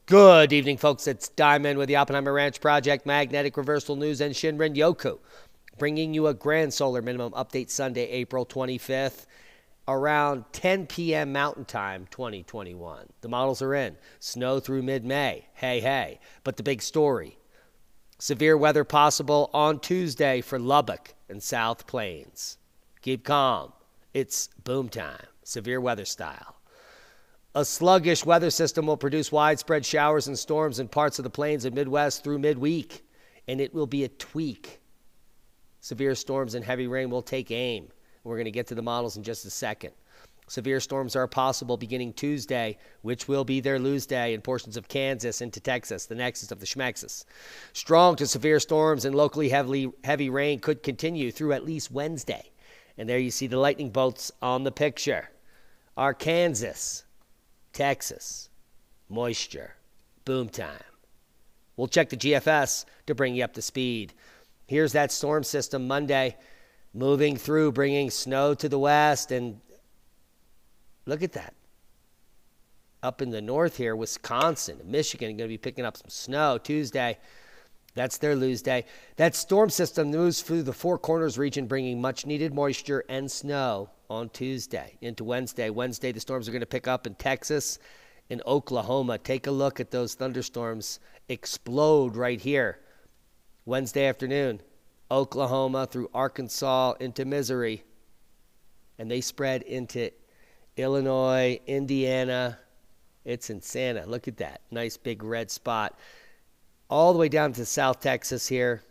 Good evening, folks. It's Diamond with the Oppenheimer Ranch Project, Magnetic Reversal News, and Shinrinyoku, bringing you a grand solar minimum update Sunday, April 25th, around 10 p.m. Mountain Time, 2021. The models are in. Snow through mid-May. Hey, hey. But the big story, severe weather possible on Tuesday for Lubbock and South Plains. Keep calm. It's boom time, severe weather style. A sluggish weather system will produce widespread showers and storms in parts of the plains and Midwest through midweek, and it will be a tweak. Severe storms and heavy rain will take aim. We're going to get to the models in just a second. Severe storms are possible beginning Tuesday, which will be their lose day in portions of Kansas into Texas, the nexus of the Schmexus. Strong to severe storms and locally heavy rain could continue through at least Wednesday. And there you see the lightning bolts on the picture. Our Kansas, Texas, moisture, boom time. We'll check the GFS to bring you up to speed. Here's that storm system Monday, moving through, bringing snow to the west. And look at that. Up in the north here, Wisconsin and Michigan are going to be picking up some snow Tuesday. That's their lose day. That storm system moves through the Four Corners region, bringing much-needed moisture and snow on Tuesday into Wednesday. Wednesday, the storms are going to pick up in Texas and Oklahoma. Take a look at those thunderstorms explode right here. Wednesday afternoon, Oklahoma through Arkansas into Missouri. And they spread into Illinois, Indiana. It's in Santa. Look at that. Nice big red spot. All the way down to South Texas here.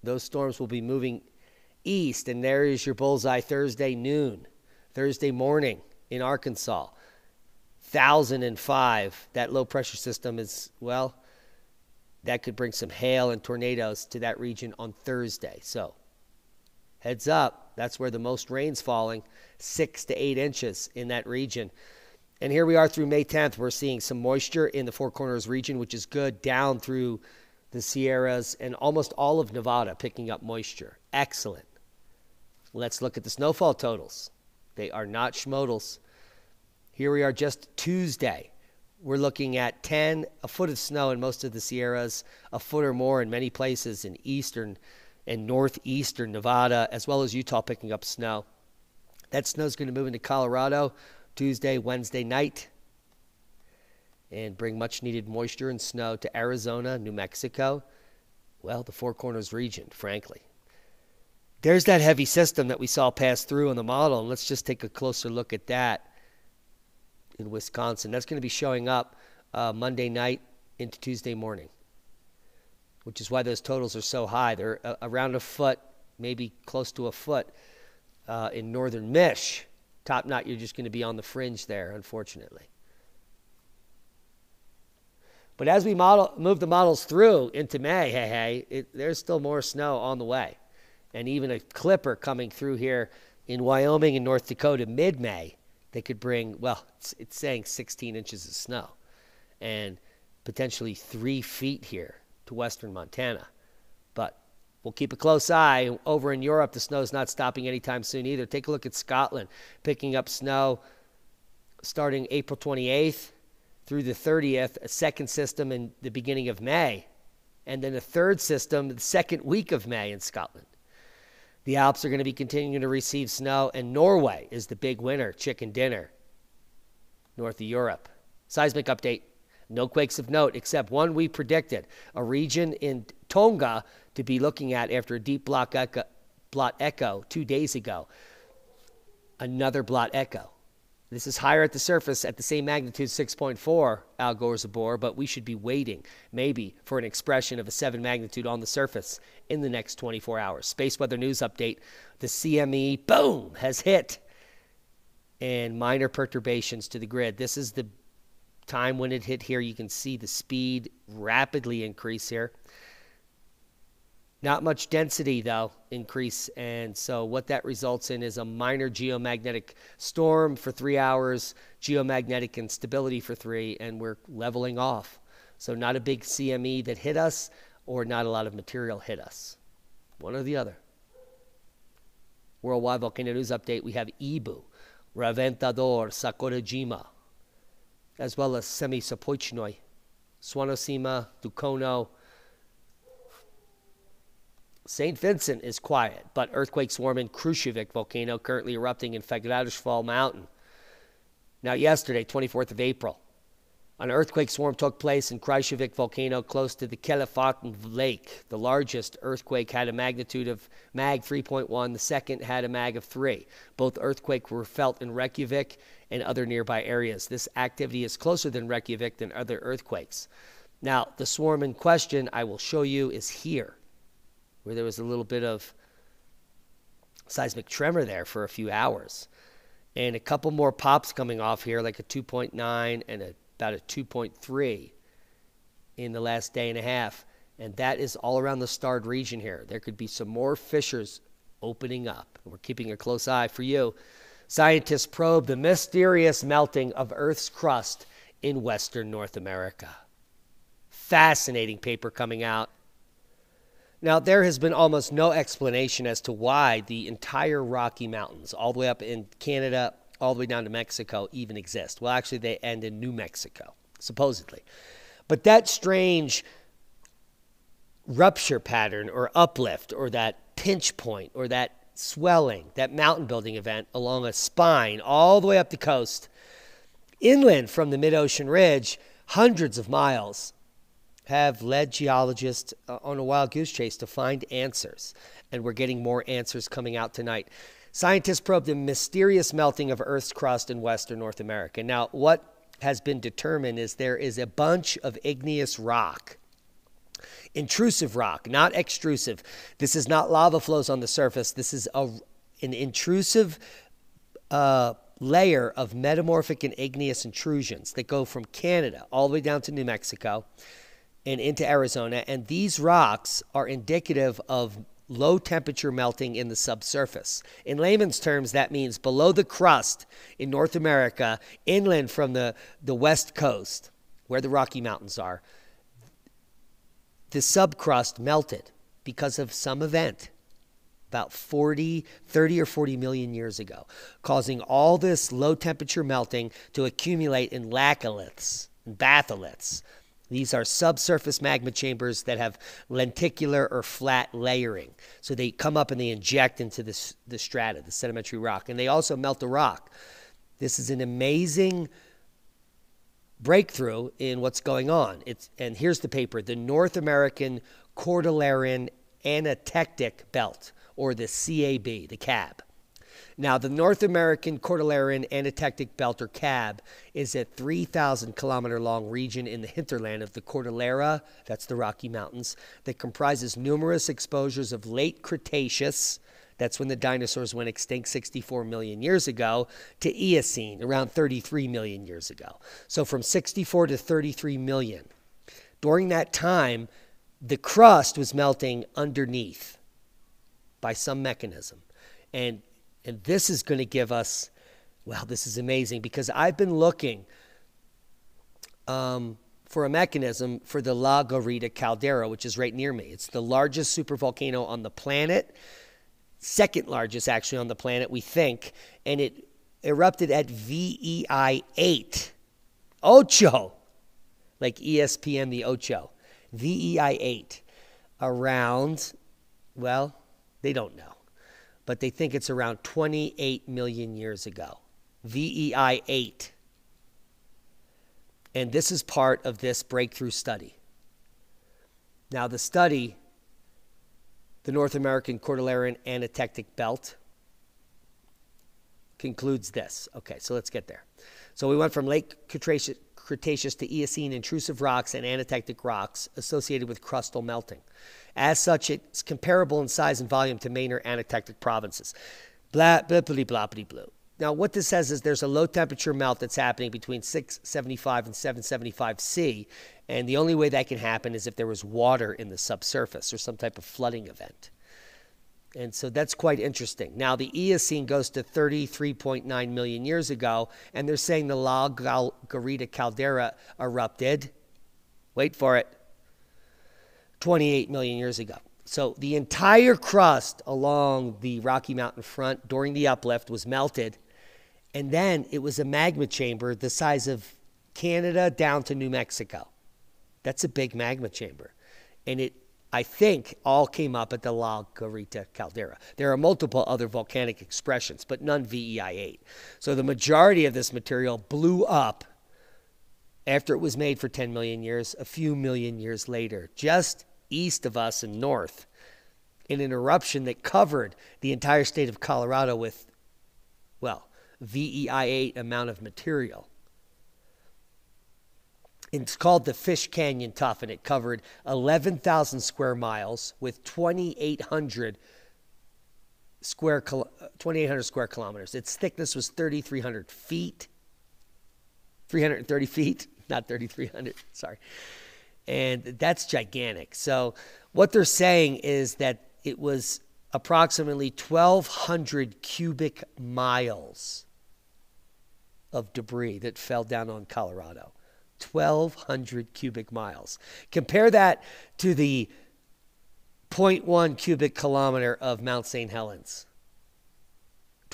Those storms will be moving east, and there is your bullseye Thursday noon, Thursday morning in Arkansas. 1005, that low pressure system is, well, that could bring some hail and tornadoes to that region on Thursday. So heads up, that's where the most rain's falling, 6 to 8 inches in that region. And here we are through May 10th. We're seeing some moisture in the Four Corners region, which is good, down through the Sierras and almost all of Nevada picking up moisture. Excellent. Let's look at the snowfall totals. They are not schmodals. Here we are just Tuesday. We're looking at a foot of snow in most of the Sierras, a foot or more in many places in eastern and northeastern Nevada, as well as Utah picking up snow. That snow is going to move into Colorado Tuesday, Wednesday night, and bring much-needed moisture and snow to Arizona, New Mexico, well, the Four Corners region, frankly. There's that heavy system that we saw pass through on the model, and let's just take a closer look at that in Wisconsin. That's going to be showing up Monday night into Tuesday morning, which is why those totals are so high. They're around a foot, maybe close to a foot in northern Mich. Top knot, you're just going to be on the fringe there, unfortunately. But as we move the models through into May, there's still more snow on the way. And even a clipper coming through here in Wyoming and North Dakota mid-May, they could bring, well, it's saying 16 inches of snow and potentially 3 feet here to western Montana. But we'll keep a close eye. Over in Europe, the snow's not stopping anytime soon either. Take a look at Scotland, picking up snow starting April 28th through the 30th, a second system in the beginning of May, and then a third system the second week of May in Scotland. The Alps are going to be continuing to receive snow, and Norway is the big winner, chicken dinner, north of Europe. Seismic update. No quakes of note, except one we predicted, a region in Tonga to be looking at after a deep blot echo 2 days ago. Another blot echo. This is higher at the surface at the same magnitude, 6.4 Al Gore's Bohr, but we should be waiting maybe for an expression of a 7 magnitude on the surface in the next 24 hours. Space weather news update. The CME, boom, has hit. And minor perturbations to the grid. This is the time when it hit here. You can see the speed rapidly increase here. Not much density, though, increase. And so what that results in is a minor geomagnetic storm for 3 hours, geomagnetic instability for 3, and we're leveling off. So not a big CME that hit us or not a lot of material hit us. One or the other. Worldwide Volcano News Update, we have Ibu, Reventador, Sakurajima, as well as Semi-Sopochnoi, Swanosima, Dukono. St. Vincent is quiet, but earthquakes swarm in Kruševik volcano, currently erupting in Fagradosval Mountain. Now, yesterday, 24th of April, an earthquake swarm took place in Kruševik volcano close to the Kelifoten Lake. The largest earthquake had a magnitude of mag 3.1. The second had a mag of 3. Both earthquakes were felt in Reykjavik and other nearby areas. This activity is closer than Reykjavik than other earthquakes. Now, the swarm in question I will show you is here, where there was a little bit of seismic tremor there for a few hours. And a couple more pops coming off here, like a 2.9 and about a 2.3 in the last day and a half. And that is all around the starred region here. There could be some more fissures opening up. We're keeping a close eye for you. Scientists probe the mysterious melting of Earth's crust in Western North America. Fascinating paper coming out. Now, there has been almost no explanation as to why the entire Rocky Mountains, all the way up in Canada, all the way down to Mexico, even exist. Well, actually, they end in New Mexico, supposedly. But that strange rupture pattern or uplift or that pinch point or that swelling, that mountain building event along a spine all the way up the coast, inland from the mid-ocean ridge, hundreds of miles, have led geologists on a wild goose chase to find answers. And we're getting more answers coming out tonight. Scientists probed the mysterious melting of Earth's crust in Western North America. Now, what has been determined is there is a bunch of igneous rock. Intrusive rock, not extrusive. This is not lava flows on the surface. This is an intrusive layer of metamorphic and igneous intrusions that go from Canada all the way down to New Mexico and into Arizona. And these rocks are indicative of low temperature melting in the subsurface. In layman's terms, that means below the crust in North America, inland from the west coast, where the Rocky Mountains are, the subcrust melted because of some event about 30 or 40 million years ago, causing all this low temperature melting to accumulate in laccoliths and batholiths. These are subsurface magma chambers that have lenticular or flat layering. So they come up and they inject into the strata, the sedimentary rock, and they also melt the rock. This is an amazing breakthrough in what's going on. And here's the paper, the North American Cordilleran Anatectic Belt, or the CAB, the CAB. Now, the North American Cordilleran Anatectic Belt, or CAB, is a 3,000-kilometer-long region in the hinterland of the Cordillera, that's the Rocky Mountains, that comprises numerous exposures of late Cretaceous, that's when the dinosaurs went extinct 64 million years ago, to Eocene, around 33 million years ago. So from 64 to 33 million. During that time, the crust was melting underneath by some mechanism. And this is going to give us, well, this is amazing, because I've been looking for a mechanism for the La Garita caldera, which is right near me. It's the largest supervolcano on the planet, second largest actually on the planet, we think, and it erupted at VEI 8. Ocho, like ESPN the Ocho. VEI 8, around, well, they don't know, but they think it's around 28 million years ago. VEI 8. And this is part of this breakthrough study. Now, the study, the North American Cordilleran Anatectic Belt, concludes this. Okay, so let's get there. So we went from late Cretaceous to Eocene intrusive rocks and anatectic rocks associated with crustal melting. As such, it's comparable in size and volume to minor anatectic provinces. Blah, blah, blah, blah, blah, blah. Now, what this says is there's a low temperature melt that's happening between 675 and 775 C, and the only way that can happen is if there was water in the subsurface or some type of flooding event. And so that's quite interesting. Now, the Eocene goes to 33.9 million years ago, and they're saying the La Garita caldera erupted, wait for it, 28 million years ago. So the entire crust along the Rocky Mountain front during the uplift was melted, and then it was a magma chamber the size of Canada down to New Mexico. That's a big magma chamber. And it, I think, all came up at the La Garita caldera. There are multiple other volcanic expressions, but none VEI8. So the majority of this material blew up after it was made for 10 million years, a few million years later, just east of us and north, in an eruption that covered the entire state of Colorado with, well, VEI8 amount of material. It's called the Fish Canyon Tuff, and it covered 11,000 square miles with 2,800 square kilometers. Its thickness was 3,300 feet. 330 feet, not 3,300, sorry. And that's gigantic. So what they're saying is that it was approximately 1,200 cubic miles of debris that fell down on Colorado. 1,200 cubic miles. Compare that to the 0.1 cubic kilometer of Mount St. Helens.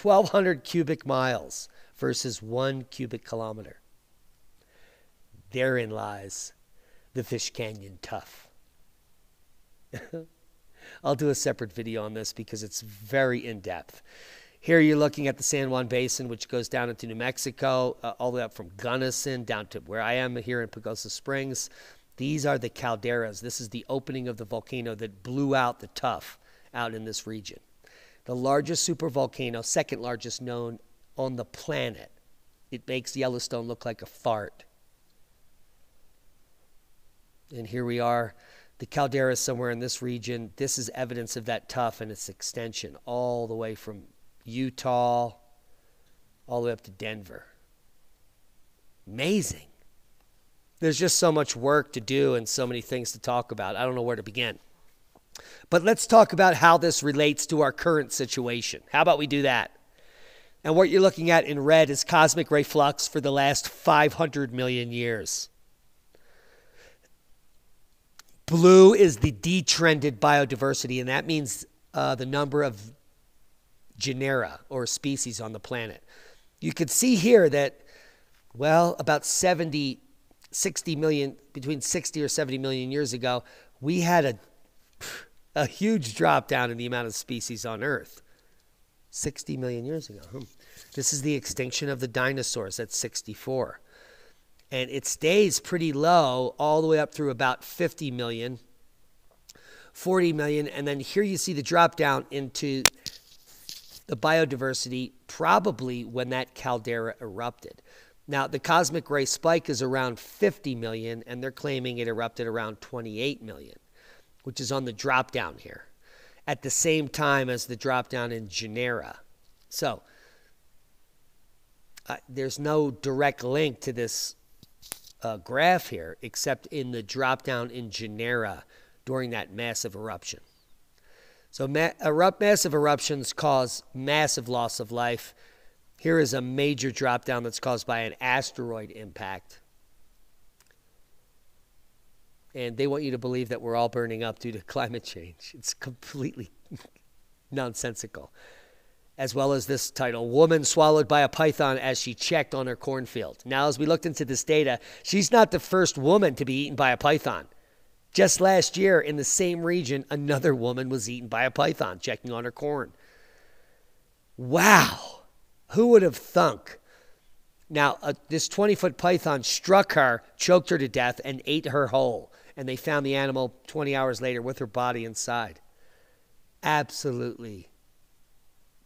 1,200 cubic miles versus 1 cubic kilometer. Therein lies the Fish Canyon Tuff. I'll do a separate video on this because it's very in-depth. Here you're looking at the San Juan Basin, which goes down into New Mexico, all the way up from Gunnison down to where I am here in Pagosa Springs. These are the calderas. This is the opening of the volcano that blew out the tuff out in this region. The largest supervolcano, second largest known on the planet. It makes Yellowstone look like a fart. And here we are, the caldera is somewhere in this region. This is evidence of that tuff and its extension all the way from Utah all the way up to Denver. Amazing. There's just so much work to do and so many things to talk about. I don't know where to begin. But let's talk about how this relates to our current situation. How about we do that? And what you're looking at in red is cosmic ray flux for the last 500 million years. Blue is the detrended biodiversity, and that means the number of genera or species on the planet. You could see here that, well, about 60 million, between 60 or 70 million years ago, we had a huge drop down in the amount of species on Earth. 60 million years ago. This is the extinction of the dinosaurs at 64. And it stays pretty low all the way up through about 50 million, 40 million. And then here you see the drop down into the biodiversity probably when that caldera erupted. Now, the cosmic ray spike is around 50 million, and they're claiming it erupted around 28 million, which is on the drop down here, at the same time as the drop down in genera. So there's no direct link to this graph here, except in the drop down in genera during that massive eruption. So massive eruptions cause massive loss of life. Here is a major drop down that's caused by an asteroid impact. And they want you to believe that we're all burning up due to climate change. It's completely nonsensical. As well as this title, Woman Swallowed by a Python as She Checked on Her Cornfield. Now, as we looked into this data, she's not the first woman to be eaten by a python. Just last year, in the same region, another woman was eaten by a python checking on her corn. Wow. Who would have thunk? Now, this 20-foot python struck her, choked her to death, and ate her whole. And they found the animal 20 hours later with her body inside. Absolutely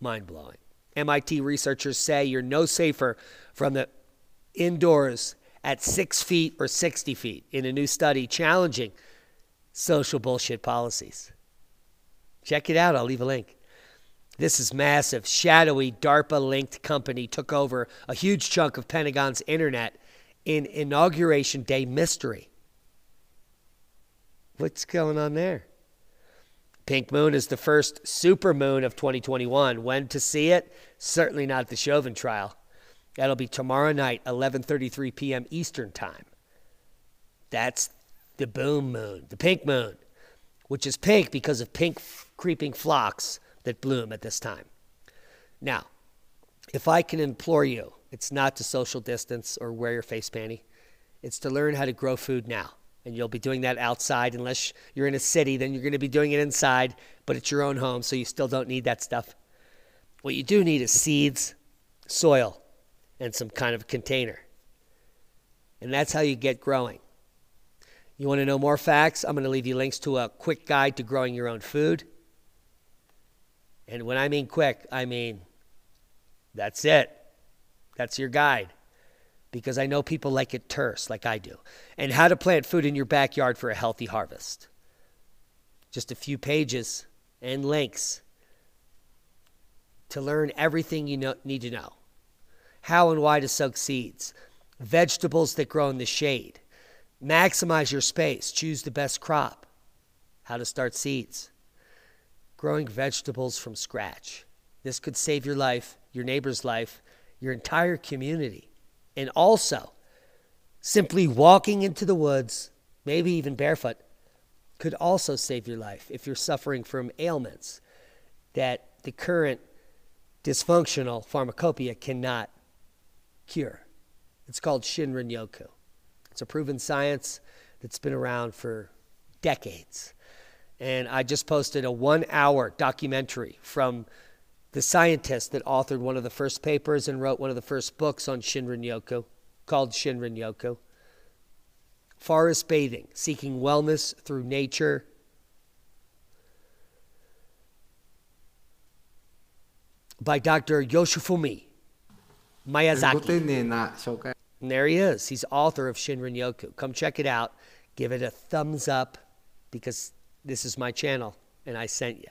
mind-blowing. MIT researchers say you're no safer from the indoors at 6 feet or 60 feet in a new study challenging social bullshit policies. Check it out. I'll leave a link. This is massive. Shadowy DARPA-linked company took over a huge chunk of Pentagon's internet in Inauguration Day mystery. What's going on there? Pink Moon is the first supermoon of 2021. When to see it? Certainly not the Chauvin trial. That'll be tomorrow night, 11:33 p.m. Eastern Time. That's the boom moon, the pink moon, which is pink because of pink creeping phlox that bloom at this time. Now, if I can implore you, it's not to social distance or wear your face panty. It's to learn how to grow food now. And you'll be doing that outside. Unless you're in a city, then you're going to be doing it inside. But it's your own home, so you still don't need that stuff. What you do need is seeds, soil, and some kind of container. And that's how you get growing. You want to know more facts? I'm going to leave you links to a quick guide to growing your own food. And when I mean quick, I mean that's it. That's your guide. Because I know people like it terse, like I do. And how to plant food in your backyard for a healthy harvest. Just a few pages and links to learn everything you need to know. How and why to soak seeds. Vegetables that grow in the shade. Maximize your space. Choose the best crop. How to start seeds. Growing vegetables from scratch. This could save your life, your neighbor's life, your entire community. And also, simply walking into the woods, maybe even barefoot, could also save your life if you're suffering from ailments that the current dysfunctional pharmacopoeia cannot cure. It's called Shinrinyoku. It's a proven science that's been around for decades. And I just posted a 1-hour documentary from the scientist that authored one of the first papers and wrote one of the first books on Shinrinyoku, called Shinrinyoku. Forest bathing, seeking wellness through nature. By Dr. Yoshifumi Miyazaki. And there he is. He's author of Shinrinyoku. Come check it out. Give it a thumbs up because this is my channel and I sent you.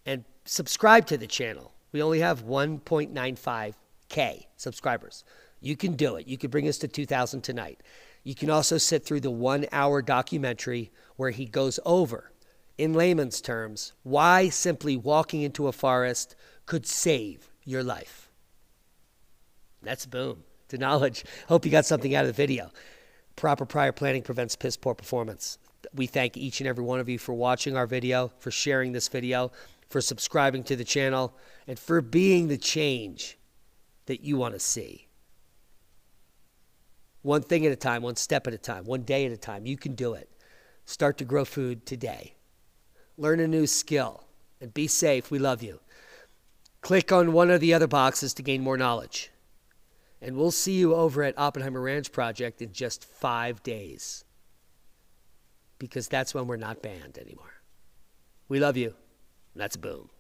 And subscribe to the channel. We only have 1.95K subscribers. You can do it. You can bring us to 2,000 tonight. You can also sit through the 1-hour documentary where he goes over, in layman's terms, why simply walking into a forest could save your life. That's boom. To knowledge. Hope you got something out of the video. Proper prior planning prevents piss poor performance. We thank each and every one of you for watching our video, for sharing this video, for subscribing to the channel, and for being the change that you want to see. One thing at a time, one step at a time, one day at a time. You can do it. Start to grow food today. Learn a new skill and be safe. We love you. Click on one of the other boxes to gain more knowledge. And we'll see you over at Oppenheimer Ranch Project in just 5 days. Because that's when we're not banned anymore. We love you. That's boom.